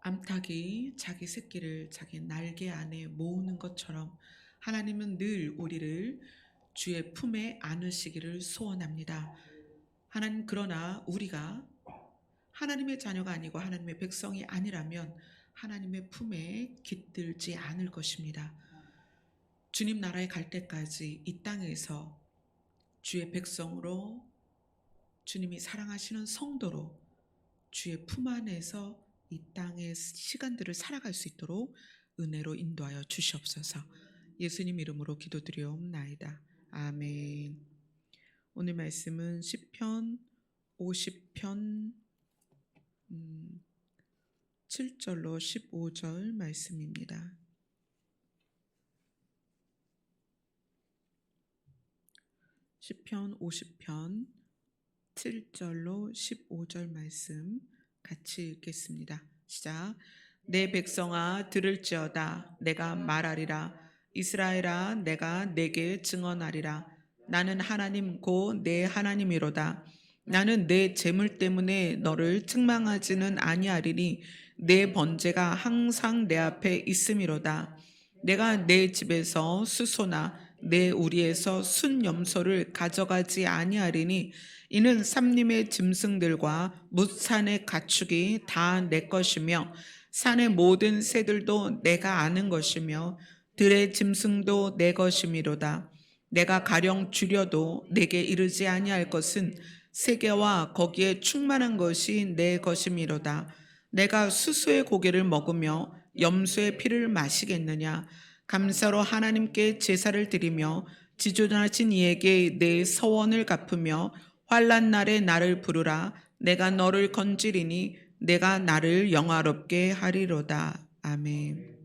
암탉이 자기 새끼를 자기 날개 안에 모으는 것처럼 하나님은 늘 우리를 주의 품에 안으시기를 소원합니다. 하나님, 그러나 우리가 하나님의 자녀가 아니고 하나님의 백성이 아니라면 하나님의 품에 깃들지 않을 것입니다. 주님 나라에 갈 때까지 이 땅에서 주의 백성으로, 주님이 사랑하시는 성도로 주의 품 안에서 이 땅의 시간들을 살아갈 수 있도록 은혜로 인도하여 주시옵소서. 예수님 이름으로 기도드리옵나이다. 아멘. 오늘 말씀은 시편 50편 7절로 15절 말씀입니다. 시편 50편 7절로 15절 말씀 같이 읽겠습니다. 시작. 내 백성아 들을지어다. 내가 말하리라. 이스라엘아 내가 내게 증언하리라. 나는 하나님 곧 내 하나님이로다. 나는 내 재물 때문에 너를 책망하지는 아니하리니 내 번제가 항상 내 앞에 있음이로다. 내가 내 집에서 수소나 내 우리에서 순염소를 가져가지 아니하리니 이는 삼림의 짐승들과 뭇산의 가축이 다 내 것이며 산의 모든 새들도 내가 아는 것이며 들의 짐승도 내 것이미로다. 내가 가령 줄여도 내게 이르지 아니할 것은 세계와 거기에 충만한 것이 내 것이미로다. 내가 수수의 고기를 먹으며 염소의 피를 마시겠느냐. 감사로 하나님께 제사를 드리며 지존하신 이에게 내 서원을 갚으며 환난 날에 나를 부르라. 내가 너를 건지리니 내가 나를 영화롭게 하리로다. 아멘.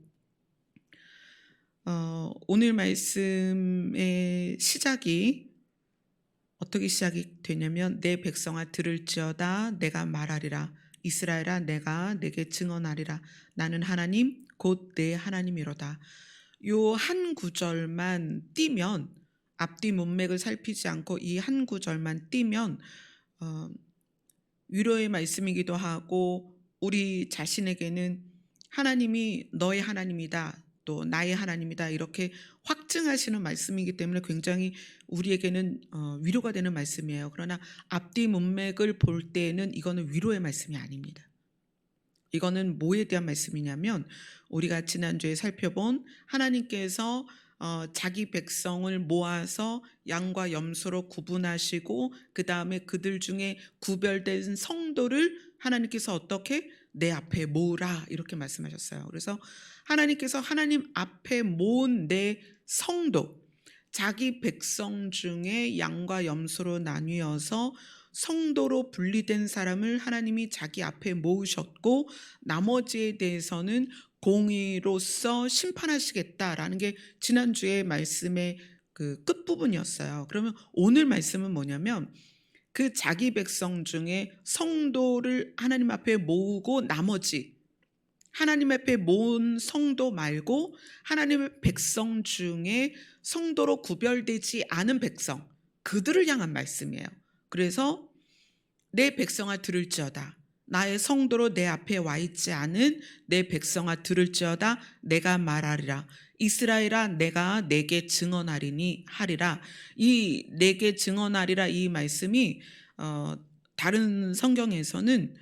오늘 말씀의 시작이 어떻게 시작이 되냐면 내 백성아 들을지어다 내가 말하리라. 이스라엘아 내가 내게 증언하리라. 나는 하나님 곧 내 하나님이로다. 요 한 구절만 띄면, 앞뒤 문맥을 살피지 않고 이 한 구절만 띄면 위로의 말씀이기도 하고 우리 자신에게는 하나님이 너의 하나님이다, 또 나의 하나님이다 이렇게 확증하시는 말씀이기 때문에 굉장히 우리에게는 위로가 되는 말씀이에요. 그러나 앞뒤 문맥을 볼 때에는 이거는 위로의 말씀이 아닙니다. 이거는 뭐에 대한 말씀이냐면 우리가 지난주에 살펴본 하나님께서 자기 백성을 모아서 양과 염소로 구분하시고 그 다음에 그들 중에 구별된 성도를 하나님께서 어떻게 내 앞에 모으라 이렇게 말씀하셨어요. 그래서 하나님께서 하나님 앞에 모은 내 성도, 자기 백성 중에 양과 염소로 나뉘어서 성도로 분리된 사람을 하나님이 자기 앞에 모으셨고 나머지에 대해서는 공의로서 심판하시겠다라는 게 지난주의 말씀의 그 끝부분이었어요. 그러면 오늘 말씀은 뭐냐면 그 자기 백성 중에 성도를 하나님 앞에 모으고 나머지 하나님 앞에 모은 성도 말고 하나님의 백성 중에 성도로 구별되지 않은 백성, 그들을 향한 말씀이에요. 그래서 내 백성아 들을지어다. 나의 성도로 내 앞에 와 있지 않은 내 백성아 들을지어다. 내가 말하리라. 이스라엘아 내가 내게 증언하리니 하리라. 이 내게 증언하리라 이 말씀이 다른 성경에서는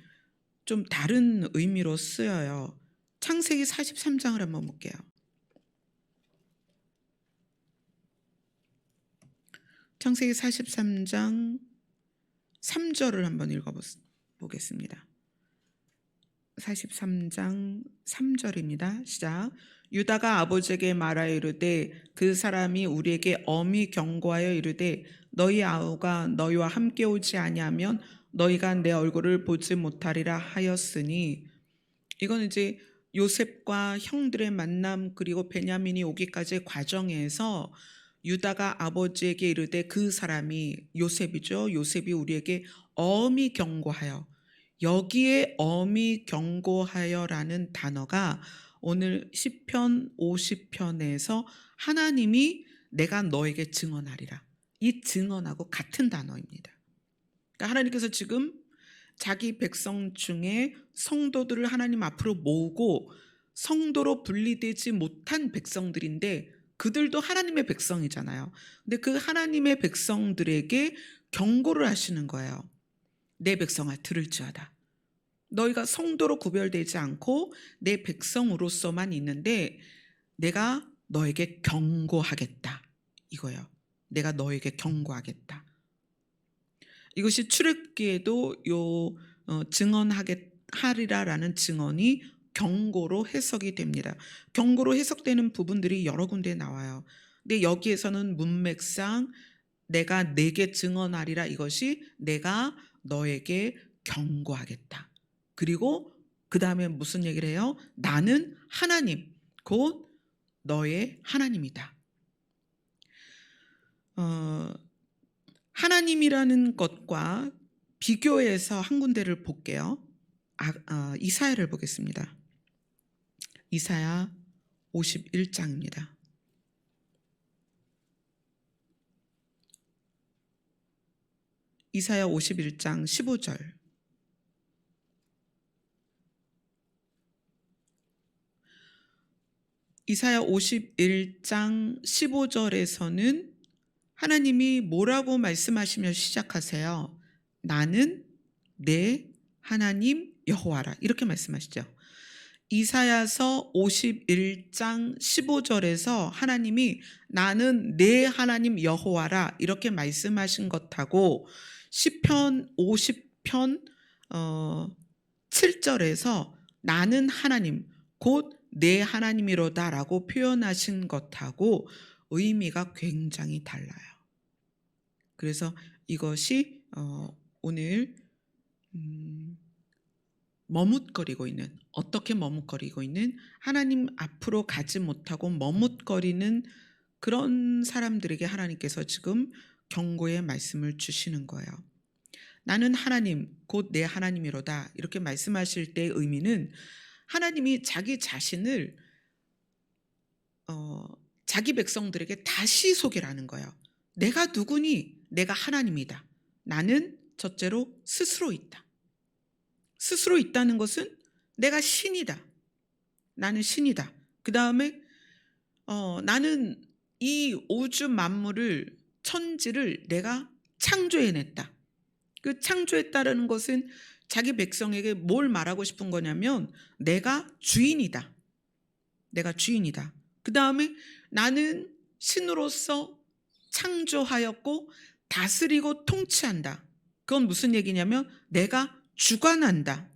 좀 다른 의미로 쓰여요. 창세기 43장을 한번 볼게요. 창세기 43장 3절을 한번 읽어보겠습니다. 43장 3절입니다. 시작. 유다가 아버지에게 말하여 이르되 그 사람이 우리에게 엄히 경고하여 이르되 너희 아우가 너희와 함께 오지 아니하면 너희가 내 얼굴을 보지 못하리라 하였으니, 이건 이제 요셉과 형들의 만남 그리고 베냐민이 오기까지의 과정에서 유다가 아버지에게 이르되 그 사람이 요셉이죠. 요셉이 우리에게 엄히 경고하여, 여기에 엄히 경고하여라는 단어가 오늘 시편 50편에서 하나님이 내가 너에게 증언하리라, 이 증언하고 같은 단어입니다. 그러니까 하나님께서 지금 자기 백성 중에 성도들을 하나님 앞으로 모으고 성도로 분리되지 못한 백성들인데 그들도 하나님의 백성이잖아요. 근데 그 하나님의 백성들에게 경고를 하시는 거예요. 내 백성아 들을지어다. 너희가 성도로 구별되지 않고 내 백성으로서만 있는데 내가 너에게 경고하겠다. 이거예요. 내가 너에게 경고하겠다. 이것이 출애굽기에도 증언하리라라는 증언이 경고로 해석이 됩니다. 경고로 해석되는 부분들이 여러 군데 나와요. 근데 여기에서는 문맥상 내가 내게 증언하리라, 이것이 내가 너에게 경고하겠다. 그리고 그 다음에 무슨 얘기를 해요? 나는 하나님, 곧 너의 하나님이다. 하나님이라는 것과 비교해서 한 군데를 볼게요. 이사야를 보겠습니다. 이사야 51장입니다. 이사야 51장 15절. 이사야 51장 15절에서는 하나님이 뭐라고 말씀하시며 시작하세요? 나는 내 하나님 여호와라, 이렇게 말씀하시죠. 이사야서 51장 15절에서 하나님이 나는 내 하나님 여호와라 이렇게 말씀하신 것하고 시편 50편 7절에서 나는 하나님 곧 내 하나님이로다라고 표현하신 것하고 의미가 굉장히 달라요. 그래서 이것이 오늘 머뭇거리고 있는, 어떻게 머뭇거리고 있는, 하나님 앞으로 가지 못하고 머뭇거리는 그런 사람들에게 하나님께서 지금 경고의 말씀을 주시는 거예요. 나는 하나님 곧 내 하나님이로다 이렇게 말씀하실 때의 의미는 하나님이 자기 자신을 자기 백성들에게 다시 소개를 하는 거예요. 내가 누구니? 내가 하나님이다. 나는 첫째로 스스로 있다. 스스로 있다는 것은 내가 신이다. 나는 신이다. 그 다음에 나는 이 우주 만물을, 천지를 내가 창조해냈다. 그 창조했다라는 것은 자기 백성에게 뭘 말하고 싶은 거냐면 내가 주인이다. 내가 주인이다. 그 다음에 나는 신으로서 창조하였고 다스리고 통치한다. 그건 무슨 얘기냐면 내가 주관한다.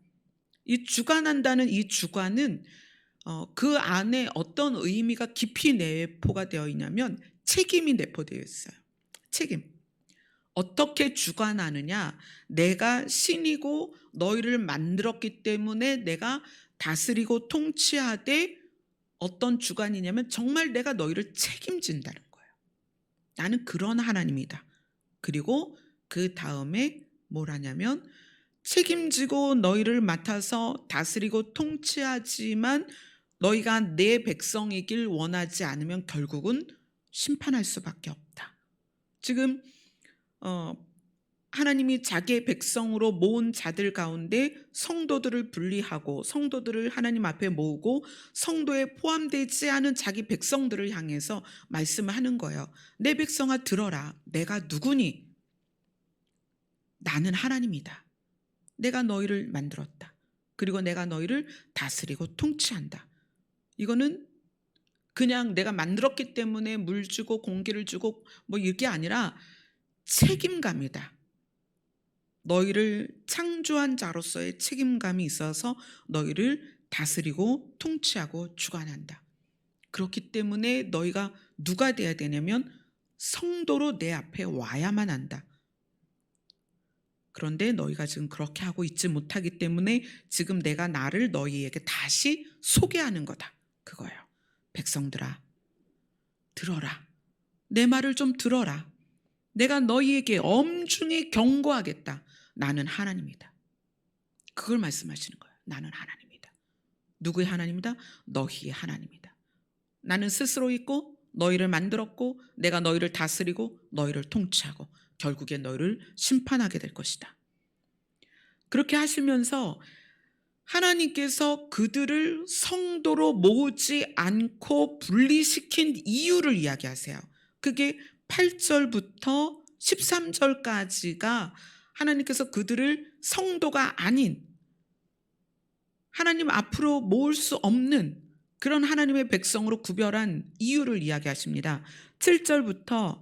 이 주관한다는 이 주관은 그 안에 어떤 의미가 깊이 내포가 되어 있냐면 책임이 내포되어 있어요. 책임. 어떻게 주관하느냐? 내가 신이고 너희를 만들었기 때문에 내가 다스리고 통치하되 어떤 주관이냐면 정말 내가 너희를 책임진다는 거예요. 나는 그런 하나님이다. 그리고 그 다음에 뭘 하냐면 책임지고 너희를 맡아서 다스리고 통치하지만 너희가 내 백성이길 원하지 않으면 결국은 심판할 수밖에 없다. 지금 하나님이 자기의 백성으로 모은 자들 가운데 성도들을 분리하고 성도들을 하나님 앞에 모으고 성도에 포함되지 않은 자기 백성들을 향해서 말씀을 하는 거예요. 내 백성아 들어라. 내가 누구니? 나는 하나님이다. 내가 너희를 만들었다. 그리고 내가 너희를 다스리고 통치한다. 이거는 그냥 내가 만들었기 때문에 물 주고 공기를 주고 뭐 이게 아니라 책임감이다. 너희를 창조한 자로서의 책임감이 있어서 너희를 다스리고 통치하고 주관한다. 그렇기 때문에 너희가 누가 돼야 되냐면 성도로 내 앞에 와야만 한다. 그런데 너희가 지금 그렇게 하고 있지 못하기 때문에 지금 내가 나를 너희에게 다시 소개하는 거다. 그거예요. 백성들아, 들어라. 내 말을 좀 들어라. 내가 너희에게 엄중히 경고하겠다. 나는 하나님이다. 그걸 말씀하시는 거예요. 나는 하나님이다. 누구의 하나님이다? 너희의 하나님이다. 나는 스스로 있고 너희를 만들었고 내가 너희를 다스리고 너희를 통치하고 결국에 너희를 심판하게 될 것이다. 그렇게 하시면서 하나님께서 그들을 성도로 모으지 않고 분리시킨 이유를 이야기하세요. 그게 8절부터 13절까지가 하나님께서 그들을 성도가 아닌, 하나님 앞으로 모을 수 없는 그런 하나님의 백성으로 구별한 이유를 이야기하십니다. 7절부터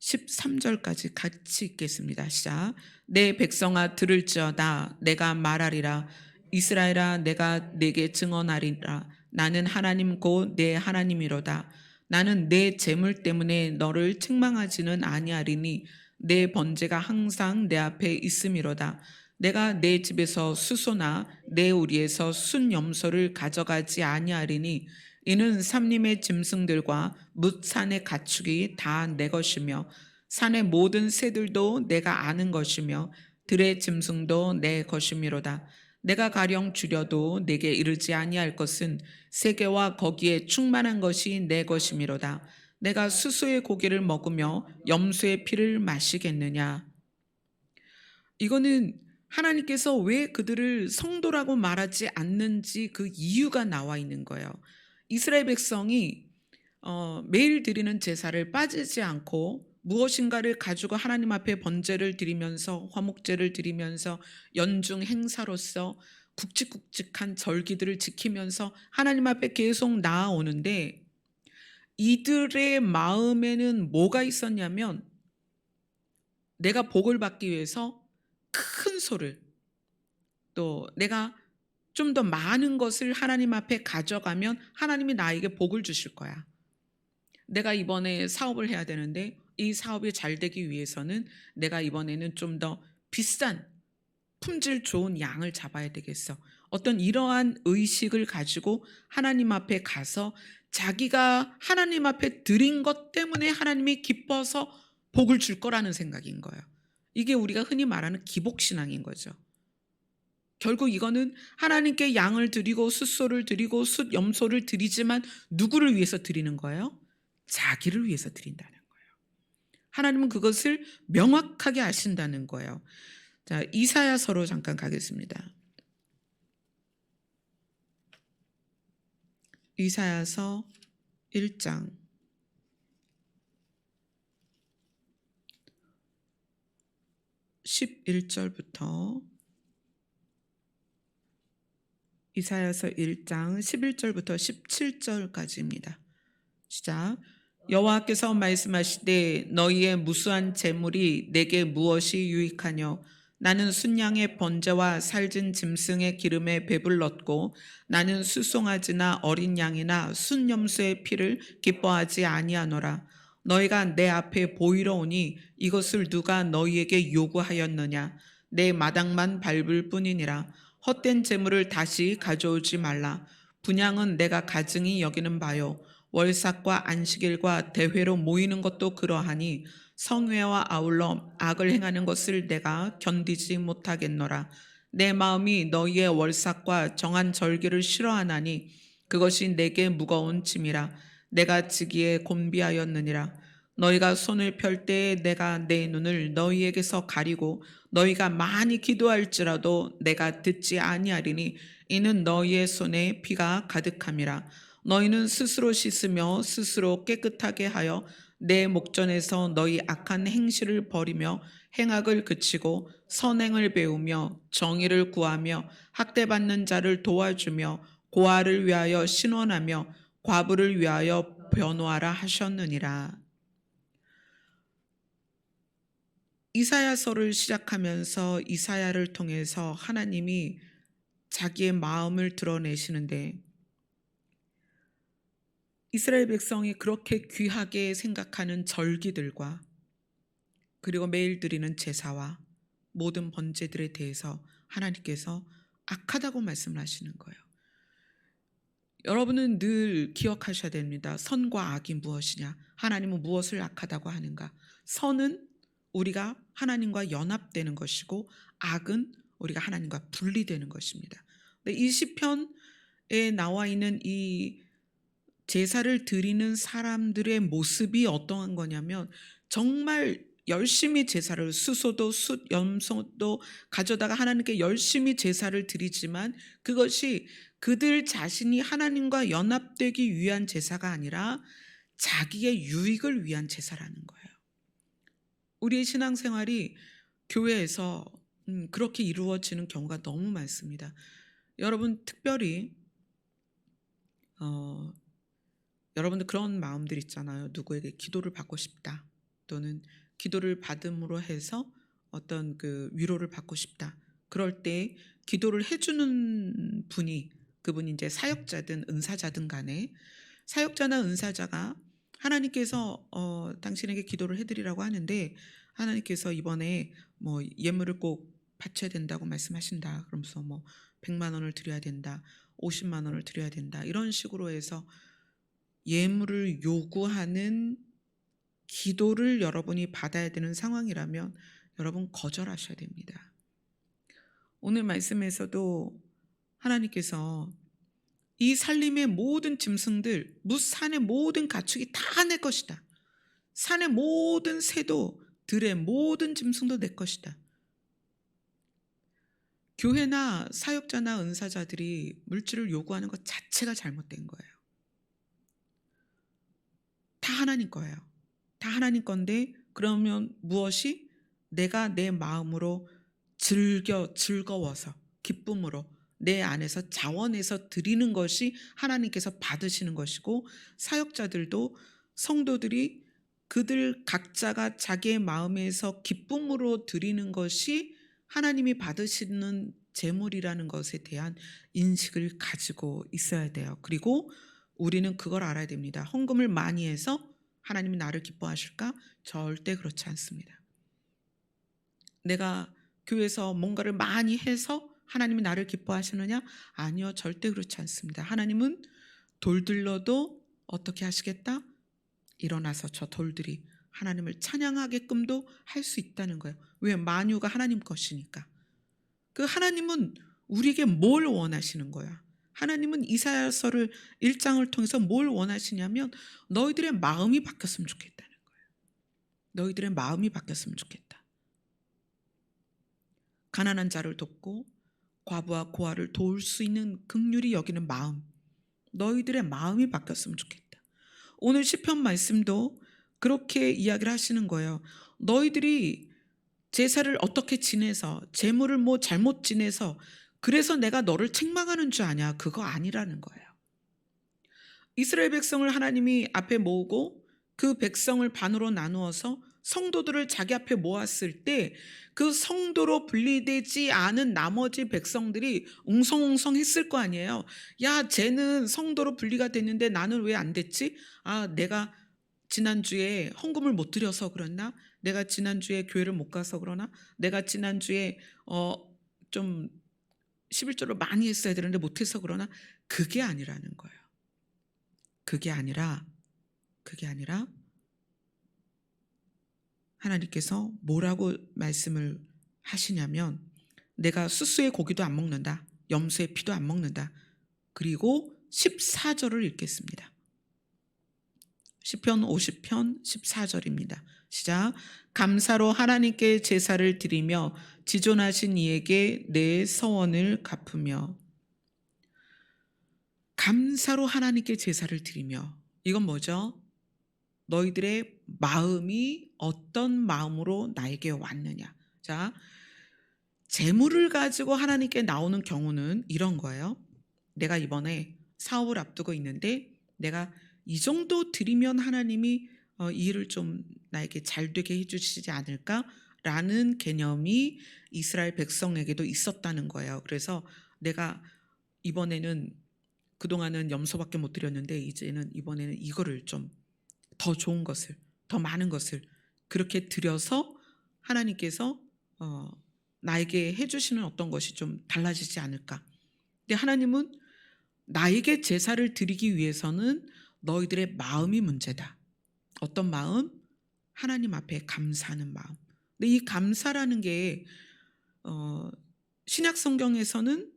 13절까지 같이 읽겠습니다. 시작. 내 백성아 들을지어다. 내가 말하리라. 이스라엘아 내가 내게 증언하리라. 나는 하나님 곧 내 하나님이로다. 나는 내 재물 때문에 너를 책망하지는 아니하리니 내 번제가 항상 내 앞에 있음이로다. 내가 내 집에서 수소나 내 우리에서 순염소를 가져가지 아니하리니 이는 삼림의 짐승들과 뭇산의 가축이 다 내 것이며 산의 모든 새들도 내가 아는 것이며 들의 짐승도 내 것이미로다. 내가 가령 줄여도 내게 이르지 아니할 것은 세계와 거기에 충만한 것이 내 것이미로다. 내가 수소의 고기를 먹으며 염소의 피를 마시겠느냐. 이거는 하나님께서 왜 그들을 성도라고 말하지 않는지 그 이유가 나와 있는 거예요. 이스라엘 백성이 매일 드리는 제사를 빠지지 않고 무엇인가를 가지고 하나님 앞에 번제를 드리면서 화목제를 드리면서 연중 행사로서 굵직굵직한 절기들을 지키면서 하나님 앞에 계속 나아오는데, 이들의 마음에는 뭐가 있었냐면 내가 복을 받기 위해서 큰 소를, 또 내가 좀 더 많은 것을 하나님 앞에 가져가면 하나님이 나에게 복을 주실 거야. 내가 이번에 사업을 해야 되는데 이 사업이 잘 되기 위해서는 내가 이번에는 좀 더 비싼 품질 좋은 양을 잡아야 되겠어. 어떤 이러한 의식을 가지고 하나님 앞에 가서 자기가 하나님 앞에 드린 것 때문에 하나님이 기뻐서 복을 줄 거라는 생각인 거예요. 이게 우리가 흔히 말하는 기복신앙인 거죠. 결국 이거는 하나님께 양을 드리고 숫소를 드리고 숫염소를 드리지만 누구를 위해서 드리는 거예요? 자기를 위해서 드린다는 거예요. 하나님은 그것을 명확하게 아신다는 거예요. 자, 이사야서로 잠깐 가겠습니다. 이사야서 1장 11절부터 이사야서 1장 11절부터 17절까지입니다. 시작. 여호와께서 말씀하시되 너희의 무수한 재물이 내게 무엇이 유익하뇨? 나는 순양의 번제와 살진 짐승의 기름에 배불렀고 나는 수송아지나 어린 양이나 순염소의 피를 기뻐하지 아니하노라. 너희가 내 앞에 보이러 오니 이것을 누가 너희에게 요구하였느냐? 내 마당만 밟을 뿐이니라. 헛된 재물을 다시 가져오지 말라. 분향은 내가 가증히 여기는 바요. 월삭과 안식일과 대회로 모이는 것도 그러하니 성회와 아울러 악을 행하는 것을 내가 견디지 못하겠노라. 내 마음이 너희의 월삭과 정한 절기를 싫어하나니 그것이 내게 무거운 짐이라. 내가 지기에 곤비하였느니라. 너희가 손을 펼 때에 내가 내 눈을 너희에게서 가리고 너희가 많이 기도할지라도 내가 듣지 아니하리니 이는 너희의 손에 피가 가득함이라. 너희는 스스로 씻으며 스스로 깨끗하게 하여 내 목전에서 너희 악한 행실을 버리며 행악을 그치고 선행을 배우며 정의를 구하며 학대받는 자를 도와주며 고아를 위하여 신원하며 과부를 위하여 변호하라 하셨느니라. 이사야서를 시작하면서 이사야를 통해서 하나님이 자기의 마음을 드러내시는데, 이스라엘 백성이 그렇게 귀하게 생각하는 절기들과 그리고 매일 드리는 제사와 모든 번제들에 대해서 하나님께서 악하다고 말씀을 하시는 거예요. 여러분은 늘 기억하셔야 됩니다. 선과 악이 무엇이냐? 하나님은 무엇을 악하다고 하는가? 선은 우리가 하나님과 연합되는 것이고 악은 우리가 하나님과 분리되는 것입니다. 이 시편에 나와 있는 이 제사를 드리는 사람들의 모습이 어떠한 거냐면 정말 열심히 제사를 수소도 숫 염소도 가져다가 하나님께 열심히 제사를 드리지만 그것이 그들 자신이 하나님과 연합되기 위한 제사가 아니라 자기의 유익을 위한 제사라는 거예요. 우리의 신앙생활이 교회에서 그렇게 이루어지는 경우가 너무 많습니다. 여러분 특별히 어 여러분들 그런 마음들 있잖아요. 누구에게 기도를 받고 싶다. 또는 기도를 받음으로 해서 어떤 그 위로를 받고 싶다. 그럴 때 기도를 해주는 분이 그분이 이제 사역자든 은사자든 간에 사역자나 은사자가 하나님께서 당신에게 기도를 해드리라고 하는데 하나님께서 이번에 뭐 예물을 꼭 바쳐야 된다고 말씀하신다. 그러면서 뭐 100만 원을 드려야 된다. 50만 원을 드려야 된다. 이런 식으로 해서 예물을 요구하는 기도를 여러분이 받아야 되는 상황이라면 여러분 거절하셔야 됩니다. 오늘 말씀에서도 하나님께서 이 살림의 모든 짐승들, 산의 모든 가축이 다 내 것이다. 산의 모든 새도, 들의 모든 짐승도 내 것이다. 교회나 사역자나 은사자들이 물질을 요구하는 것 자체가 잘못된 거예요. 다 하나님 거예요. 다 하나님 건데 그러면 무엇이 내가 내 마음으로 즐거워서 기쁨으로 내 안에서 자원해서 드리는 것이 하나님께서 받으시는 것이고 사역자들도 성도들이 그들 각자가 자기의 마음에서 기쁨으로 드리는 것이 하나님이 받으시는 제물이라는 것에 대한 인식을 가지고 있어야 돼요. 그리고 우리는 그걸 알아야 됩니다. 헌금을 많이 해서 하나님이 나를 기뻐하실까? 절대 그렇지 않습니다. 내가 교회에서 뭔가를 많이 해서 하나님이 나를 기뻐하시느냐? 아니요, 절대 그렇지 않습니다. 하나님은 돌들러도 어떻게 하시겠다? 일어나서 저 돌들이 하나님을 찬양하게끔도 할 수 있다는 거예요. 왜? 만유가 하나님 것이니까. 그 하나님은 우리에게 뭘 원하시는 거야? 하나님은 이사야서를 1장을 통해서 뭘 원하시냐면 너희들의 마음이 바뀌었으면 좋겠다는 거예요. 너희들의 마음이 바뀌었으면 좋겠다. 가난한 자를 돕고 과부와 고아를 도울 수 있는 긍휼히 여기는 마음, 너희들의 마음이 바뀌었으면 좋겠다. 오늘 시편 말씀도 그렇게 이야기를 하시는 거예요. 너희들이 제사를 어떻게 지내서 제물을 뭐 잘못 지내서 그래서 내가 너를 책망하는 줄 아냐? 그거 아니라는 거예요. 이스라엘 백성을 하나님이 앞에 모으고 그 백성을 반으로 나누어서 성도들을 자기 앞에 모았을 때 그 성도로 분리되지 않은 나머지 백성들이 웅성웅성 했을 거 아니에요. 야, 쟤는 성도로 분리가 됐는데 나는 왜 안 됐지? 아, 내가 지난주에 헌금을 못 드려서 그랬나? 내가 지난주에 교회를 못 가서 그러나? 내가 지난주에 좀 11조를 많이 했어야 되는데 못해서 그러나? 그게 아니라는 거예요. 그게 아니라 하나님께서 뭐라고 말씀을 하시냐면 내가 수수의 고기도 안 먹는다. 염소의 피도 안 먹는다. 그리고 14절을 읽겠습니다. 시편 50편 14절입니다. 시작. 감사로 하나님께 제사를 드리며 지존하신 이에게 내 서원을 갚으며. 감사로 하나님께 제사를 드리며. 이건 뭐죠? 너희들의 마음이 어떤 마음으로 나에게 왔느냐. 자, 재물을 가지고 하나님께 나오는 경우는 이런 거예요. 내가 이번에 사업을 앞두고 있는데 내가 이 정도 드리면 하나님이 이 일을 좀 나에게 잘 되게 해주시지 않을까라는 개념이 이스라엘 백성에게도 있었다는 거예요. 그래서 내가 이번에는 그동안은 염소밖에 못 드렸는데 이번에는 이거를 좀 더 좋은 것을, 더 많은 것을 그렇게 드려서 하나님께서 나에게 해주시는 어떤 것이 좀 달라지지 않을까. 근데 하나님은 나에게 제사를 드리기 위해서는 너희들의 마음이 문제다. 어떤 마음? 하나님 앞에 감사하는 마음. 근데 이 감사라는 게 신약 성경에서는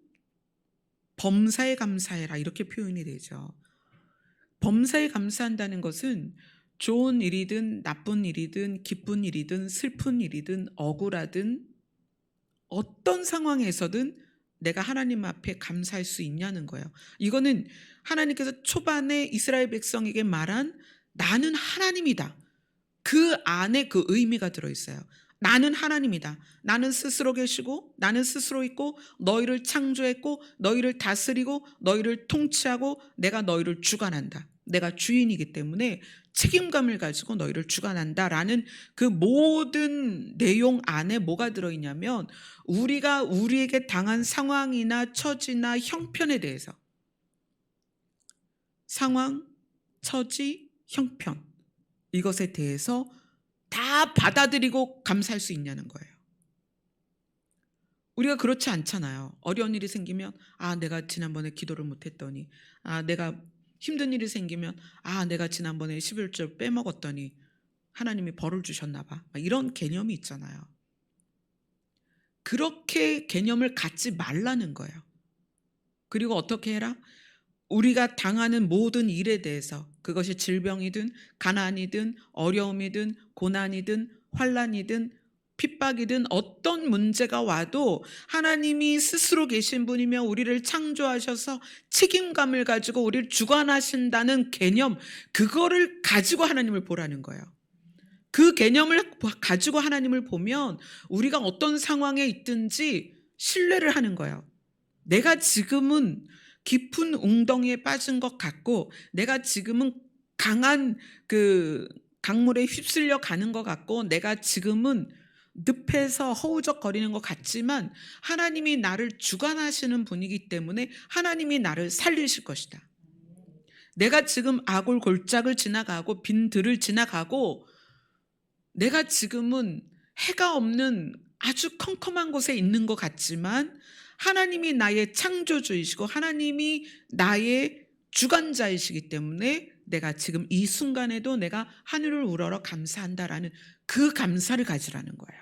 범사에 감사해라 이렇게 표현이 되죠. 범사에 감사한다는 것은 좋은 일이든 나쁜 일이든 기쁜 일이든 슬픈 일이든 억울하든 어떤 상황에서든 내가 하나님 앞에 감사할 수 있냐는 거예요. 이거는 하나님께서 초반에 이스라엘 백성에게 말한 나는 하나님이다. 그 안에 그 의미가 들어있어요. 나는 하나님이다. 나는 스스로 계시고 나는 스스로 있고 너희를 창조했고 너희를 다스리고 너희를 통치하고 내가 너희를 주관한다. 내가 주인이기 때문에 책임감을 가지고 너희를 주관한다라는 그 모든 내용 안에 뭐가 들어있냐면 우리가 우리에게 당한 상황이나 처지나 형편에 대해서 상황, 처지, 형편 이것에 대해서 다 받아들이고 감사할 수 있냐는 거예요. 우리가 그렇지 않잖아요. 어려운 일이 생기면 내가 지난번에 기도를 못했더니 내가 힘든 일이 생기면 내가 지난번에 11절 빼먹었더니 하나님이 벌을 주셨나 봐. 막 이런 개념이 있잖아요. 그렇게 개념을 갖지 말라는 거예요. 그리고 어떻게 해라? 우리가 당하는 모든 일에 대해서 그것이 질병이든 가난이든 어려움이든 고난이든 환난이든 핍박이든 어떤 문제가 와도 하나님이 스스로 계신 분이며 우리를 창조하셔서 책임감을 가지고 우리를 주관하신다는 개념 그거를 가지고 하나님을 보라는 거예요. 그 개념을 가지고 하나님을 보면 우리가 어떤 상황에 있든지 신뢰를 하는 거예요. 내가 지금은 깊은 웅덩이에 빠진 것 같고 내가 지금은 강한 그 강물에 휩쓸려 가는 것 같고 내가 지금은 늪에서 허우적거리는 것 같지만 하나님이 나를 주관하시는 분이기 때문에 하나님이 나를 살리실 것이다. 내가 지금 아골골짝을 지나가고 빈들을 지나가고 내가 지금은 해가 없는 아주 컴컴한 곳에 있는 것 같지만 하나님이 나의 창조주이시고 하나님이 나의 주관자이시기 때문에 내가 지금 이 순간에도 내가 하늘을 우러러 감사한다라는 그 감사를 가지라는 거예요.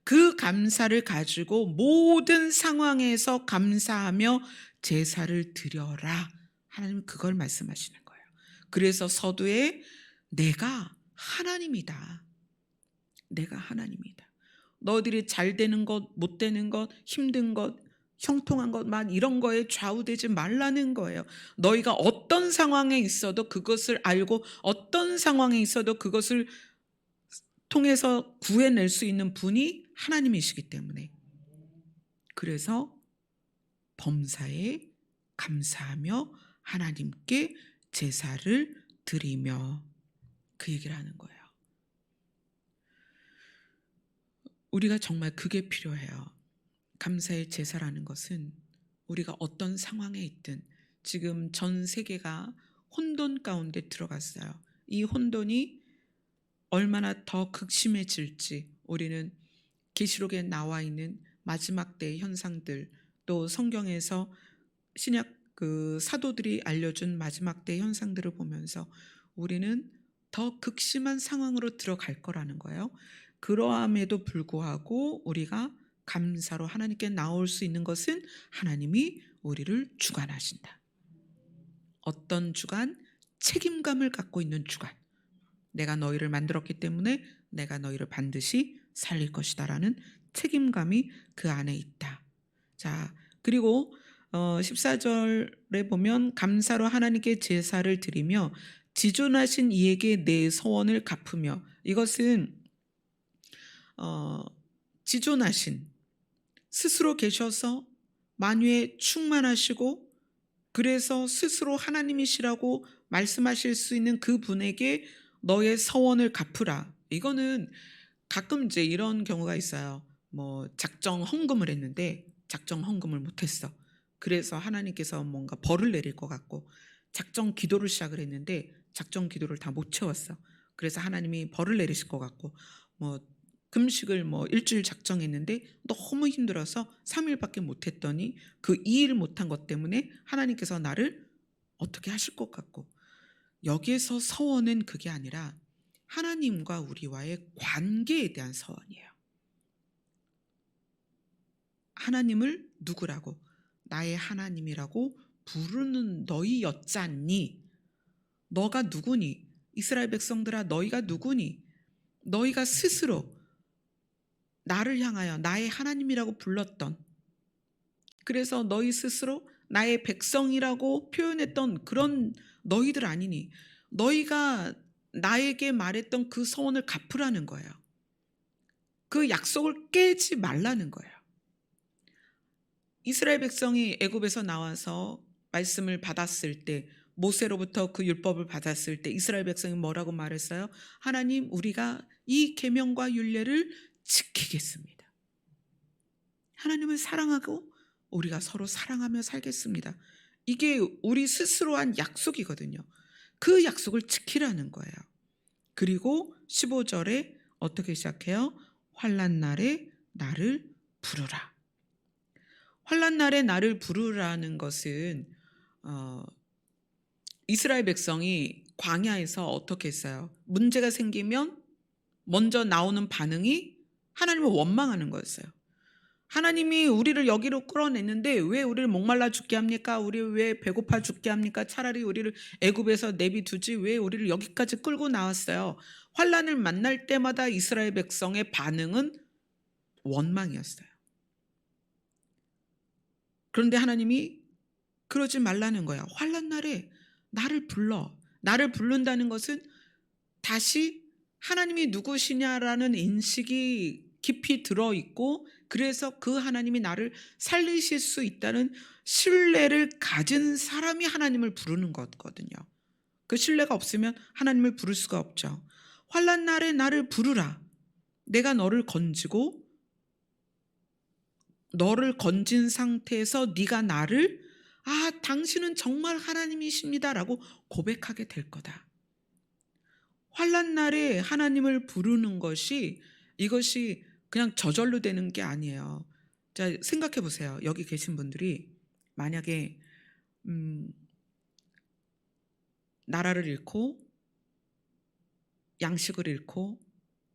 그 감사를 가지고 모든 상황에서 감사하며 제사를 드려라. 하나님은 그걸 말씀하시는 거예요. 그래서 서두에 내가 하나님이다. 내가 하나님이다. 너희들이 잘 되는 것, 못 되는 것, 힘든 것, 형통한 것만 이런 거에 좌우되지 말라는 거예요. 너희가 어떤 상황에 있어도 그것을 알고 어떤 상황에 있어도 그것을 통해서 구해낼 수 있는 분이 하나님이시기 때문에 그래서 범사에 감사하며 하나님께 제사를 드리며 그 얘기를 하는 거예요. 우리가 정말 그게 필요해요. 감사의 제사라는 것은 우리가 어떤 상황에 있든 지금 전 세계가 혼돈 가운데 들어갔어요. 이 혼돈이 얼마나 더 극심해질지 우리는 계시록에 나와 있는 마지막 때의 현상들 또 성경에서 신약 그 사도들이 알려준 마지막 때의 현상들을 보면서 우리는 더 극심한 상황으로 들어갈 거라는 거예요. 그러함에도 불구하고 우리가 감사로 하나님께 나올 수 있는 것은 하나님이 우리를 주관하신다. 어떤 주관? 책임감을 갖고 있는 주관. 내가 너희를 만들었기 때문에 내가 너희를 반드시 살릴 것이다라는 책임감이 그 안에 있다. 자, 그리고 14절에 보면 감사로 하나님께 제사를 드리며 지존하신 이에게 내 소원을 갚으며 이것은 지존하신 스스로 계셔서 만유에 충만하시고 그래서 스스로 하나님이시라고 말씀하실 수 있는 그 분에게 너의 서원을 갚으라. 이거는 가끔 이제 이런 경우가 있어요. 뭐 작정 헌금을 했는데 작정 헌금을 못했어. 그래서 하나님께서 뭔가 벌을 내릴 것 같고 작정 기도를 시작을 했는데 작정 기도를 다 못 채웠어. 그래서 하나님이 벌을 내리실 것 같고 뭐 금식을 뭐 일주일 작정했는데 너무 힘들어서 3일밖에 못했더니 그 2일 못한 것 때문에 하나님께서 나를 어떻게 하실 것 같고 여기에서 서원은 그게 아니라 하나님과 우리와의 관계에 대한 서원이에요. 하나님을 누구라고? 나의 하나님이라고 부르는 너희였잖니? 너가 누구니? 이스라엘 백성들아 너희가 누구니? 너희가 스스로 나를 향하여 나의 하나님이라고 불렀던, 그래서 너희 스스로 나의 백성이라고 표현했던 그런 너희들 아니니? 너희가 나에게 말했던 그 서원을 갚으라는 거예요. 그 약속을 깨지 말라는 거예요. 이스라엘 백성이 애굽에서 나와서 말씀을 받았을 때, 모세로부터 그 율법을 받았을 때 이스라엘 백성이 뭐라고 말했어요? 하나님, 우리가 이 계명과 율례를 지키겠습니다. 하나님을 사랑하고 우리가 서로 사랑하며 살겠습니다. 이게 우리 스스로 한 약속이거든요. 그 약속을 지키라는 거예요. 그리고 15절에 어떻게 시작해요? 환난 날에 나를 부르라. 환난 날에 나를 부르라는 것은 이스라엘 백성이 광야에서 어떻게 했어요? 문제가 생기면 먼저 나오는 반응이 하나님을 원망하는 거였어요. 하나님이 우리를 여기로 끌어냈는데 왜 우리를 목말라 죽게 합니까? 우리 왜 배고파 죽게 합니까? 차라리 우리를 애굽에서 내비두지 왜 우리를 여기까지 끌고 나왔어요? 환난을 만날 때마다 이스라엘 백성의 반응은 원망이었어요. 그런데 하나님이 그러지 말라는 거야. 환난 날에 나를 불러. 나를 부른다는 것은 다시 하나님이 누구시냐라는 인식이 깊이 들어있고, 그래서 그 하나님이 나를 살리실 수 있다는 신뢰를 가진 사람이 하나님을 부르는 거거든요. 그 신뢰가 없으면 하나님을 부를 수가 없죠. 환난 날에 나를 부르라. 내가 너를 건지고 너를 건진 상태에서 네가 나를 당신은 정말 하나님이십니다라고 고백하게 될 거다. 환난 날에 하나님을 부르는 것이, 이것이 그냥 저절로 되는 게 아니에요. 자, 생각해 보세요. 여기 계신 분들이 만약에 나라를 잃고 양식을 잃고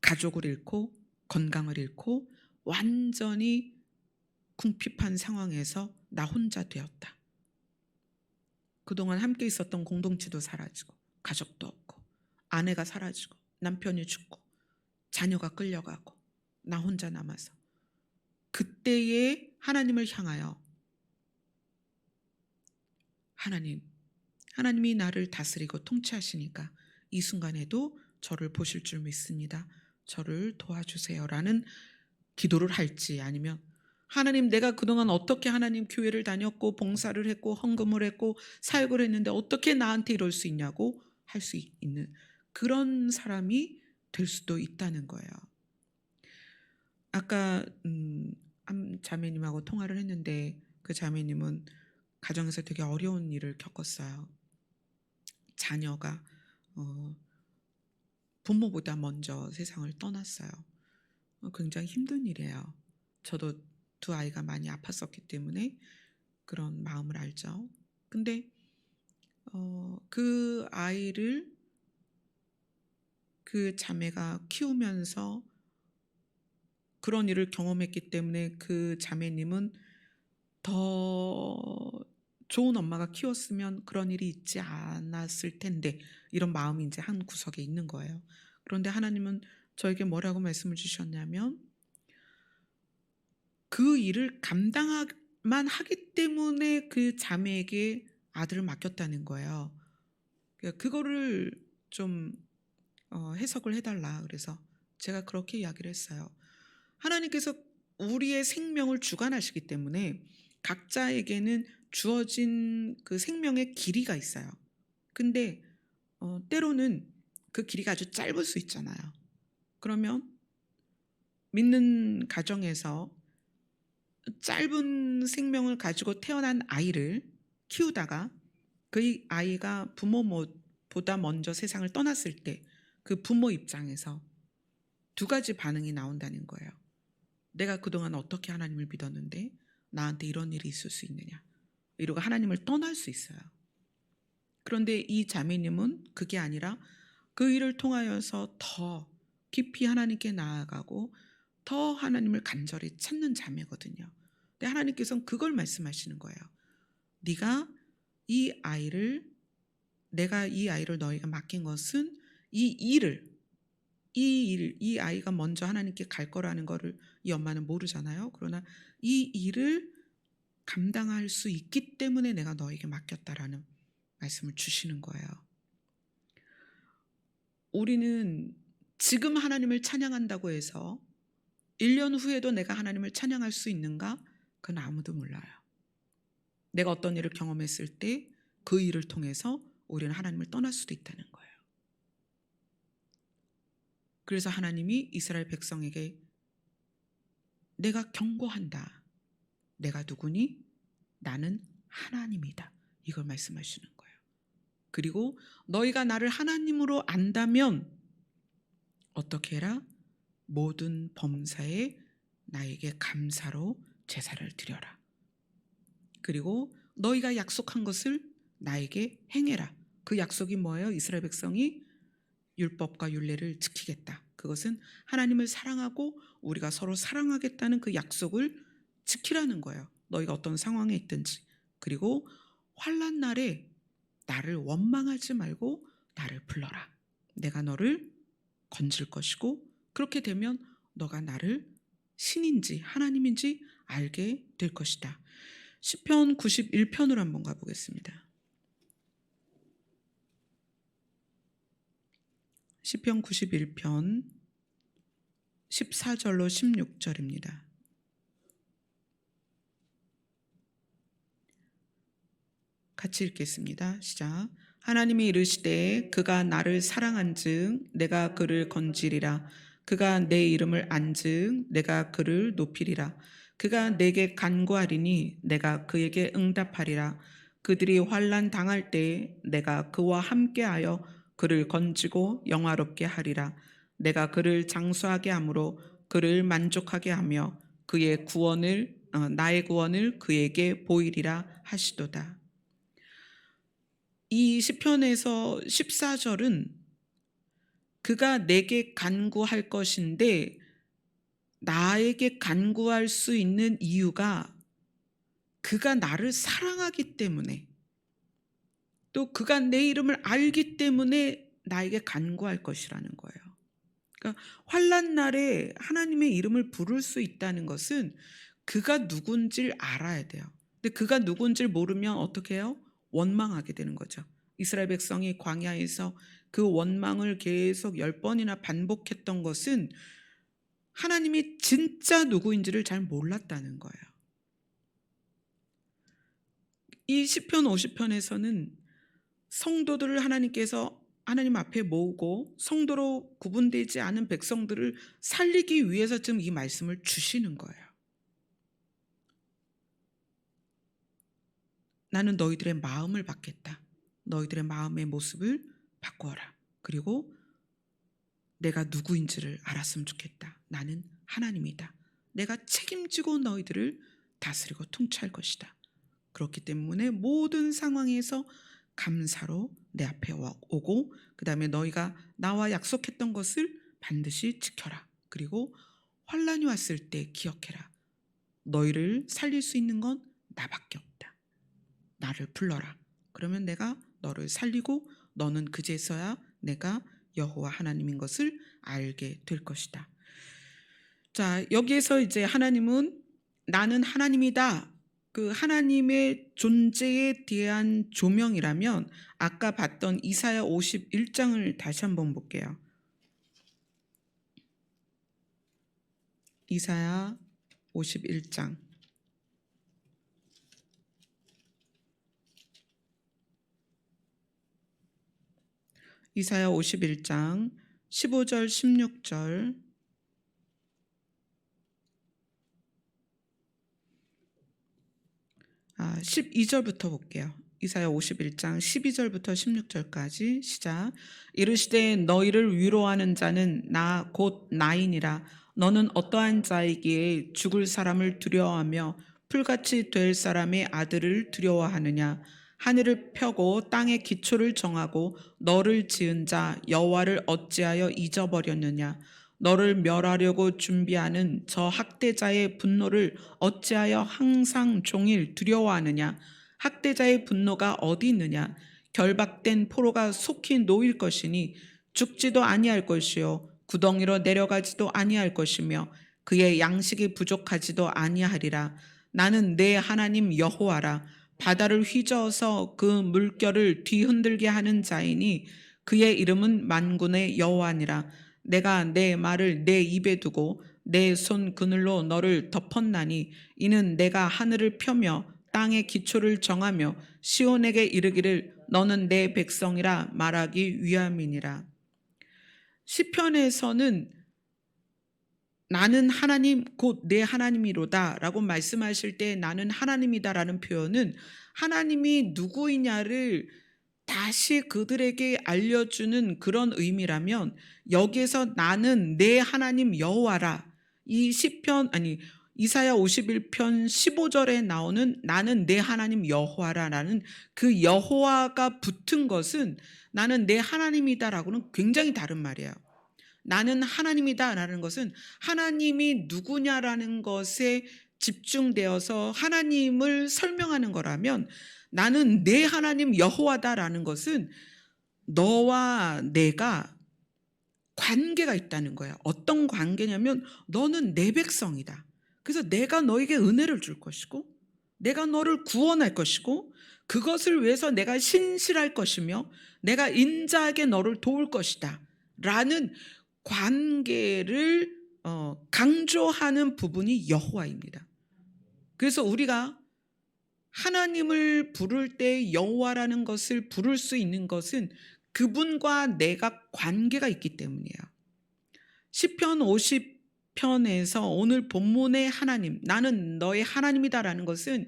가족을 잃고 건강을 잃고 완전히 궁핍한 상황에서 나 혼자 되었다. 그동안 함께 있었던 공동체도 사라지고 가족도 없고 아내가 사라지고 남편이 죽고 자녀가 끌려가고 나 혼자 남아서, 그때에 하나님을 향하여 하나님이 나를 다스리고 통치하시니까 이 순간에도 저를 보실 줄 믿습니다. 저를 도와주세요라는 기도를 할지, 아니면 하나님, 내가 그동안 어떻게 하나님 교회를 다녔고 봉사를 했고 헌금을 했고 사역을 했는데 어떻게 나한테 이럴 수 있냐고 할 수 있는 그런 사람이 될 수도 있다는 거예요. 아까 한 자매님하고 통화를 했는데 그 자매님은 가정에서 되게 어려운 일을 겪었어요. 자녀가 부모보다 먼저 세상을 떠났어요. 굉장히 힘든 일이에요. 저도 두 아이가 많이 아팠었기 때문에 그런 마음을 알죠. 근데 그 아이를 그 자매가 키우면서 그런 일을 경험했기 때문에 그 자매님은 더 좋은 엄마가 키웠으면 그런 일이 있지 않았을 텐데, 이런 마음이 이제 한 구석에 있는 거예요. 그런데 하나님은 저에게 뭐라고 말씀을 주셨냐면, 그 일을 감당만 하기 때문에 그 자매에게 아들을 맡겼다는 거예요. 그거를 좀 해석을 해달라. 그래서 제가 그렇게 이야기를 했어요. 하나님께서 우리의 생명을 주관하시기 때문에 각자에게는 주어진 그 생명의 길이가 있어요. 근데 때로는 그 길이가 아주 짧을 수 있잖아요. 그러면 믿는 가정에서 짧은 생명을 가지고 태어난 아이를 키우다가 그 아이가 부모보다 먼저 세상을 떠났을 때 그 부모 입장에서 두 가지 반응이 나온다는 거예요. 내가 그동안 어떻게 하나님을 믿었는데 나한테 이런 일이 있을 수 있느냐, 이러고 하나님을 떠날 수 있어요. 그런데 이 자매님은 그게 아니라 그 일을 통하여서 더 깊이 하나님께 나아가고 더 하나님을 간절히 찾는 자매거든요. 근데 하나님께서는 그걸 말씀하시는 거예요. 내가 이 아이를 너희가 맡긴 것은 이 일을 이 아이가 먼저 하나님께 갈 거라는 거를 이 엄마는 모르잖아요. 그러나 이 일을 감당할 수 있기 때문에 내가 너에게 맡겼다라는 말씀을 주시는 거예요. 우리는 지금 하나님을 찬양한다고 해서 1년 후에도 내가 하나님을 찬양할 수 있는가? 그건 아무도 몰라요. 내가 어떤 일을 경험했을 때 그 일을 통해서 우리는 하나님을 떠날 수도 있다는 거예요. 그래서 하나님이 이스라엘 백성에게 내가 경고한다. 내가 누구니? 나는 하나님이다. 이걸 말씀하시는 거예요. 그리고 너희가 나를 하나님으로 안다면 어떻게 해라? 모든 범사에 나에게 감사로 제사를 드려라. 그리고 너희가 약속한 것을 나에게 행해라. 그 약속이 뭐예요? 이스라엘 백성이 율법과 율례를 지키겠다. 그것은 하나님을 사랑하고 우리가 서로 사랑하겠다는 그 약속을 지키라는 거예요. 너희가 어떤 상황에 있든지. 그리고 환난 날에 나를 원망하지 말고 나를 불러라. 내가 너를 건질 것이고 그렇게 되면 너가 나를 신인지 하나님인지 알게 될 것이다. 시편 91편으로 한번 가보겠습니다. 시편 91편 14절로 16절입니다. 같이 읽겠습니다. 시작. 하나님이 이르시되 그가 나를 사랑한즉 내가 그를 건지리라. 그가 내 이름을 안즉 내가 그를 높이리라. 그가 내게 간구하리니 내가 그에게 응답하리라. 그들이 환난 당할 때 내가 그와 함께하여 그를 건지고 영화롭게 하리라. 내가 그를 장수하게 함으로 그를 만족하게 하며 그의 구원을 나의 구원을 그에게 보이리라 하시도다. 이 시편에서 14절은 그가 내게 간구할 것인데 나에게 간구할 수 있는 이유가 그가 나를 사랑하기 때문에 또 그가 내 이름을 알기 때문에 나에게 간구할 것이라는 거예요. 그러니까 환난 날에 하나님의 이름을 부를 수 있다는 것은 그가 누군지를 알아야 돼요. 근데 그가 누군지를 모르면 어떻게 해요? 원망하게 되는 거죠. 이스라엘 백성이 광야에서 그 원망을 계속 10번이나 반복했던 것은 하나님이 진짜 누구인지를 잘 몰랐다는 거예요. 이 시편 50편에서는 성도들을 하나님께서 하나님 앞에 모으고 성도로 구분되지 않은 백성들을 살리기 위해서 지금 이 말씀을 주시는 거예요. 나는 너희들의 마음을 받겠다. 너희들의 마음의 모습을 바꾸어라. 그리고 내가 누구인지를 알았으면 좋겠다. 나는 하나님이다. 내가 책임지고 너희들을 다스리고 통치할 것이다. 그렇기 때문에 모든 상황에서 감사로 내 앞에 오고 그 다음에 너희가 나와 약속했던 것을 반드시 지켜라. 그리고 환난이 왔을 때 기억해라. 너희를 살릴 수 있는 건 나밖에 없다. 나를 불러라. 그러면 내가 너를 살리고 너는 그제서야 내가 여호와 하나님인 것을 알게 될 것이다. 자, 여기에서 이제 하나님은 나는 하나님이다. 그 하나님의 존재에 대한 조명이라면 아까 봤던 이사야 51장을 다시 한번 볼게요. 이사야 51장. 이사야 51장 15절 16절 12절부터 볼게요. 이사야 51장 12절부터 16절까지 시작. 이르시되 너희를 위로하는 자는 나 곧 나이니라. 너는 어떠한 자이기에 죽을 사람을 두려워하며 풀같이 될 사람의 아들을 두려워하느냐. 하늘을 펴고 땅의 기초를 정하고 너를 지은 자 여호와를 어찌하여 잊어버렸느냐. 너를 멸하려고 준비하는 저 학대자의 분노를 어찌하여 항상 종일 두려워하느냐. 학대자의 분노가 어디 있느냐. 결박된 포로가 속히 놓일 것이니 죽지도 아니할 것이요 구덩이로 내려가지도 아니할 것이며 그의 양식이 부족하지도 아니하리라. 나는 내 하나님 여호와라. 바다를 휘저어서 그 물결을 뒤흔들게 하는 자이니 그의 이름은 만군의 여호와니라. 내가 내 말을 내 입에 두고 내 손 그늘로 너를 덮었나니 이는 내가 하늘을 펴며 땅의 기초를 정하며 시온에게 이르기를 너는 내 백성이라 말하기 위함이니라. 시편에서는 나는 하나님 곧 내 하나님이로다라고 말씀하실 때 나는 하나님이다라는 표현은 하나님이 누구이냐를 다시 그들에게 알려주는 그런 의미라면, 여기에서 나는 내 하나님 여호와라, 이 시편 아니 이사야 51편 15절에 나오는 나는 내 하나님 여호와라라는 그 여호와가 붙은 것은 나는 내 하나님이다라고는 굉장히 다른 말이에요. 나는 하나님이다라는 것은 하나님이 누구냐라는 것에 집중되어서 하나님을 설명하는 거라면, 나는 내 하나님 여호와다라는 것은 너와 내가 관계가 있다는 거야. 어떤 관계냐면 너는 내 백성이다. 그래서 내가 너에게 은혜를 줄 것이고 내가 너를 구원할 것이고 그것을 위해서 내가 신실할 것이며 내가 인자하게 너를 도울 것이다 라는 관계를 강조하는 부분이 여호와입니다. 그래서 우리가 하나님을 부를 때 여호와라는 것을 부를 수 있는 것은 그분과 내가 관계가 있기 때문이에요. 시편 50편에서 오늘 본문의 하나님, 나는 너의 하나님이다라는 것은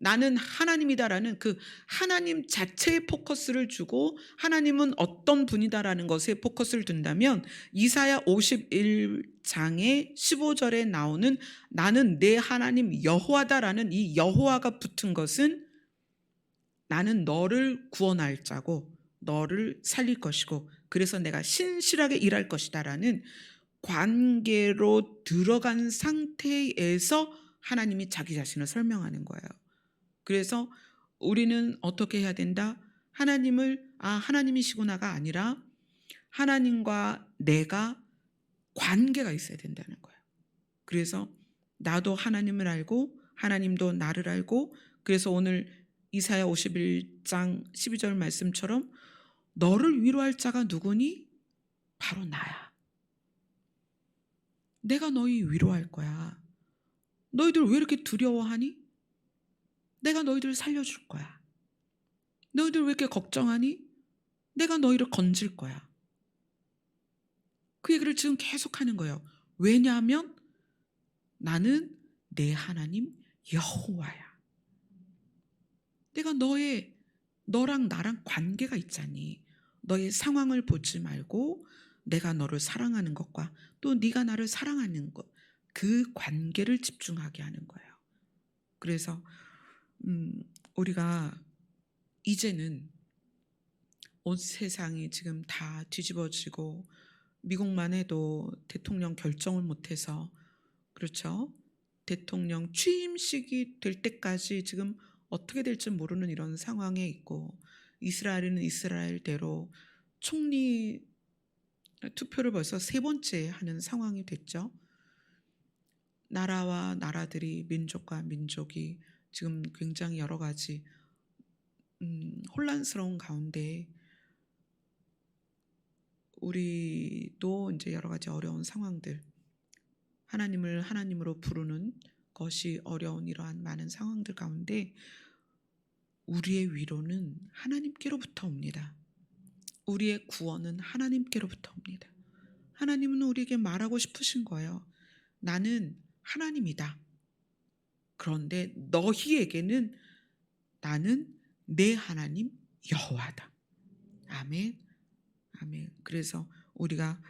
나는 하나님이다라는 그 하나님 자체에 포커스를 주고 하나님은 어떤 분이다라는 것에 포커스를 둔다면, 이사야 51장의 15절에 나오는 나는 내 하나님 여호와다라는 이 여호와가 붙은 것은 나는 너를 구원할 자고 너를 살릴 것이고 그래서 내가 신실하게 일할 것이다라는 관계로 들어간 상태에서 하나님이 자기 자신을 설명하는 거예요. 그래서 우리는 어떻게 해야 된다? 하나님을 하나님이시구나가 아니라 하나님과 내가 관계가 있어야 된다는 거예요. 그래서 나도 하나님을 알고 하나님도 나를 알고, 그래서 오늘 이사야 51장 12절 말씀처럼 너를 위로할 자가 누구니? 바로 나야. 내가 너희 위로할 거야. 너희들 왜 이렇게 두려워하니? 내가 너희들 살려줄 거야. 너희들 왜 이렇게 걱정하니? 내가 너희를 건질 거야. 그 얘기를 지금 계속 하는 거예요. 왜냐하면 나는 내 하나님 여호와야. 내가 너랑 나랑 관계가 있잖니. 너의 상황을 보지 말고 내가 너를 사랑하는 것과 또 네가 나를 사랑하는 것, 그 관계를 집중하게 하는 거예요. 그래서 우리가 이제는 온 세상이 지금 다 뒤집어지고 미국만 해도 대통령 결정을 못해서, 그렇죠? 대통령 취임식이 될 때까지 지금 어떻게 될지 모르는 이런 상황에 있고, 이스라엘은 이스라엘대로 총리 투표를 벌써 3번째 하는 상황이 됐죠. 나라와 나라들이, 민족과 민족이 지금 굉장히 여러 가지 혼란스러운 가운데 우리도 이제 여러 가지 어려운 상황들, 하나님을 하나님으로 부르는 것이 어려운 이러한 많은 상황들 가운데 우리의 위로는 하나님께로부터 옵니다. 우리의 구원은 하나님께로부터 옵니다. 하나님은 우리에게 말하고 싶으신 거예요. 나는 하나님이다. 그런데 너희에게는 나는 내 하나님 여호와다. 아멘. 아멘. 그래서 우리가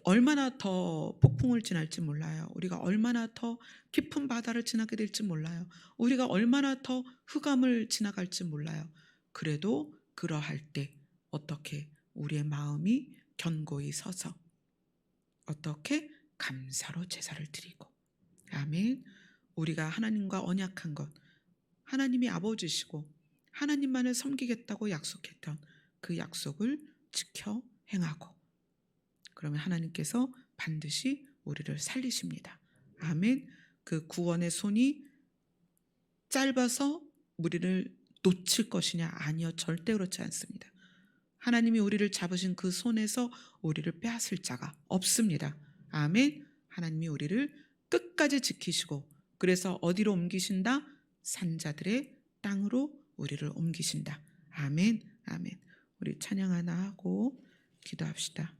얼마나 더 폭풍을 지날지 몰라요. 우리가 얼마나 더 깊은 바다를 지나게 될지 몰라요. 우리가 얼마나 더 흑암을 지나갈지 몰라요. 그래도 그러할 때 어떻게 우리의 마음이 견고히 서서 어떻게 감사로 제사를 드리고, 아멘. 우리가 하나님과 언약한 것, 하나님이 아버지시고 하나님만을 섬기겠다고 약속했던 그 약속을 지켜 행하고 그러면 하나님께서 반드시 우리를 살리십니다. 아멘. 그 구원의 손이 짧아서 우리를 놓칠 것이냐? 아니요. 절대 그렇지 않습니다. 하나님이 우리를 잡으신 그 손에서 우리를 빼앗을 자가 없습니다. 아멘. 하나님이 우리를 끝까지 지키시고, 그래서 어디로 옮기신다? 산자들의 땅으로 우리를 옮기신다. 아멘. 아멘. 우리 찬양 하나 하고 기도합시다.